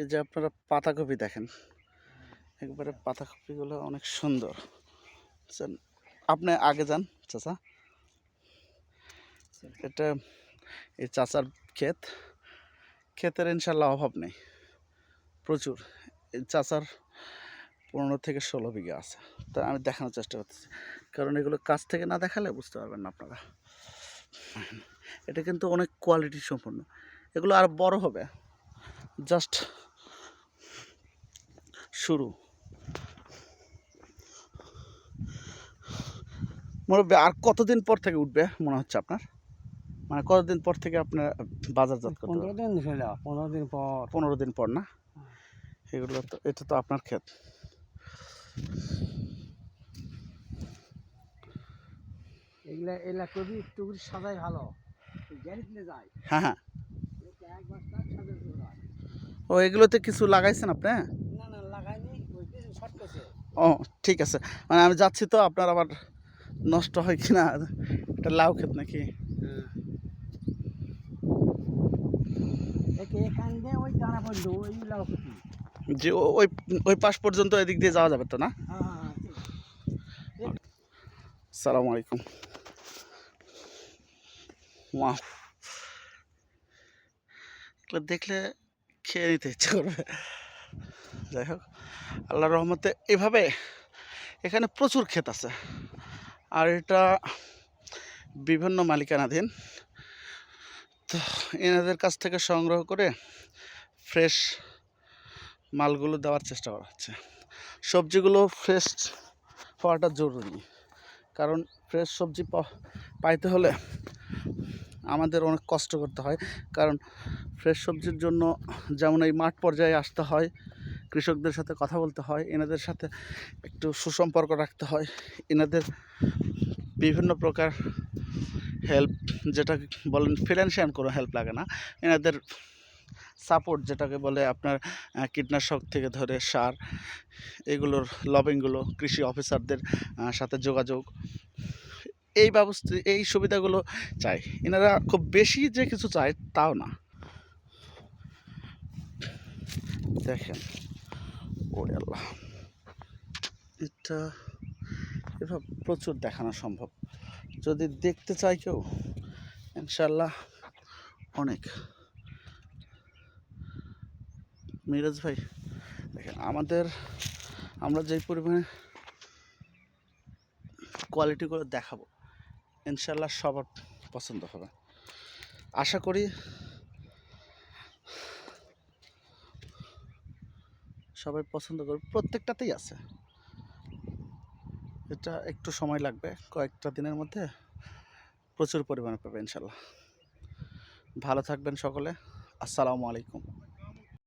এই যে আপনারা পাতাকপি দেখেন, একবারে পাতাকপিগুলো অনেক সুন্দর। আপনি আগে যান চাচা, এটা এই চাচার ক্ষেত, ক্ষেতের ইনশাল্লাহ অভাব নেই, প্রচুর। এই চাচার 15 থেকে 16 বিঘা আছে। তা আমি দেখানোর চেষ্টা করতেছি, কারণ এগুলো কাছ থেকে না দেখালে বুঝতে পারবেন না আপনারা। এটা কিন্তু অনেক কোয়ালিটি সম্পন্ন, এগুলো আর বড় হবে, জাস্ট শুরু। মুরব্বী আর কতদিন পর থেকে উঠবে মনে হচ্ছে আপনার? মানে কতদিন পর থেকে আপনার বাজারজাত করতে 15 দিন ছিল, 15 দিন পর। 15 দিন পর না? এগুলো তো, এটা তো আপনার ক্ষেত। এগুলা কবি একটু সাজাই ভালো, যায়। হ্যাঁ হ্যাঁ, এক বস্তা সাজাই ভালো। ও এগুলোতে কিছু লাগাইছেন আপনি? না না লাগাইনি, ওই কিছু শর্ট করছে। ও ঠিক আছে, মানে আমি যাচ্ছি তো, আপনার আবার নষ্ট হয় কিনা। এটা লাউ ক্ষেত নাকি? এখান দিয়ে ওই টানা পড়লো ওই লাউ কুচি। যে ওই ওই পাশ পর্যন্ত এদিক দিয়ে যাওয়া যাবে তো না? আসসালামু আলাইকুম। ওয়াও, এগুলো দেখলে খেয়ে নিতে ইচ্ছে করবে। যাই হোক, আল্লাহর রহমতে এভাবে এখানে প্রচুর ক্ষেত আছে, আর এটা বিভিন্ন মালিকানাধীন। তো এনাদের কাছ থেকে সংগ্রহ করে ফ্রেশ মালগুলো দেওয়ার চেষ্টা করা হচ্ছে। সবজিগুলো ফ্রেশ হওয়াটা জরুরি, কারণ ফ্রেশ সবজি পাইতে হলে আমাদের অনেক কষ্ট করতে হয়। কারণ ফ্রেশ সবজির জন্য যেমন এই মাঠ পর্যায়ে আসতে হয়, কৃষকদের সাথে কথা বলতে হয়, এনাদের সাথে একটু সুসম্পর্ক রাখতে হয়, এনাদের বিভিন্ন প্রকার হেল্প, যেটা বলেন ফিনান্সিয়াল কোনো হেল্প লাগে না, এনাদের সাপোর্ট যেটাকে বলে আপনার কীটনাশক থেকে ধরে সার, এগুলোর লবিংগুলো, কৃষি অফিসারদের সাথে যোগাযোগ, এই ব্যবস্থা, এই সুবিধাগুলো চাই। এনারা খুব বেশি যে কিছু চায় তাও না। দেখেন, ওরে আল্লাহ, এটা এভাবে প্রচুর দেখানো সম্ভব, যদি দেখতে চাই কেউ ইনশাল্লাহ অনেক। মিরাজ ভাই দেখেন, আমরা যেই পরিমাণে কোয়ালিটিগুলো দেখাবো ইনশাল্লাহ সবার পছন্দ হবে, আশা করি। সবাই পছন্দ করবে, প্রত্যেকটাতেই আছে। এটা একটু সময় লাগবে, কয়েকটা দিনের মধ্যে প্রচুর পরিমাণে পাবে ইনশাল্লাহ। ভালো থাকবেন সকলে, আসসালামু আলাইকুম।